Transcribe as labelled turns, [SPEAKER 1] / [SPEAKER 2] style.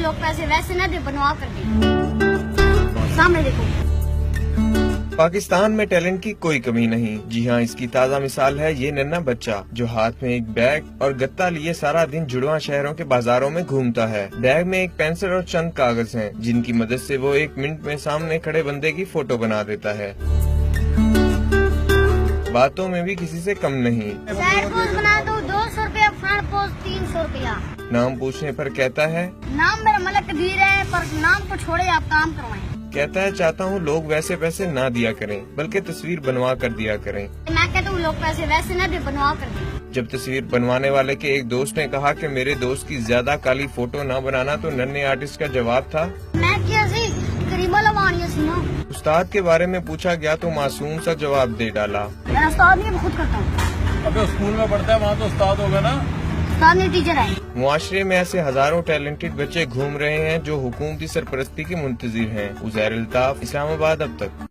[SPEAKER 1] लोग पैसे वैसे न दे, बनवा कर दे। सामने देखो।
[SPEAKER 2] पाकिस्तान में टैलेंट की कोई कमी नहीं। जी हाँ, इसकी ताज़ा मिसाल है ये नन्हा बच्चा जो हाथ में एक बैग और गत्ता लिए सारा दिन जुड़वा शहरों के बाजारों में घूमता है। बैग में एक पेंसिल और चंद कागज हैं, जिनकी मदद से वो 1 मिनट में सामने खड़े बंदे की फोटो बना देता है। बातों में भी किसी से कम नहीं।
[SPEAKER 1] साइड पोज बना दो 200 रुपया, फ्रंट पोज 300 रुपया।
[SPEAKER 2] नाम पूछने पर कहता है
[SPEAKER 1] नाम मेरा मलक कदीर है, पर नाम को छोड़े आप काम करवाएं।
[SPEAKER 2] कहता है चाहता हूँ लोग वैसे पैसे ना दिया करें, बल्कि तस्वीर बनवा कर दिया करें।
[SPEAKER 1] मैं कहता हूँ लोग पैसे वैसे न दे, बनवा कर दे।
[SPEAKER 2] जब तस्वीर बनवाने वाले के एक दोस्त ने कहा कि मेरे दोस्त की ज्यादा काली फोटो ना बनाना, तो नन्हे आर्टिस्ट का जवाब था,
[SPEAKER 1] मैं क्या सी करीबा लवानी सी ना।
[SPEAKER 2] उस्ताद के बारे में पूछा गया तो मासूम सा जवाब दे डाला,
[SPEAKER 1] मेरा उस्ताद नहीं, मैं खुद करता हूँ।
[SPEAKER 3] अबे स्कूल में पढ़ता है, वहाँ तो उस्ताद होगा ना।
[SPEAKER 1] उस्ताद नहीं, टीचर है।
[SPEAKER 2] मुआशरे में ऐसे हजारों टैलेंटेड बच्चे घूम रहे हैं जो हुकूमती सरपरस्ती के मुंतजिर हैं। उज़ैर अल्ताफ, इस्लामाबाद अब तक।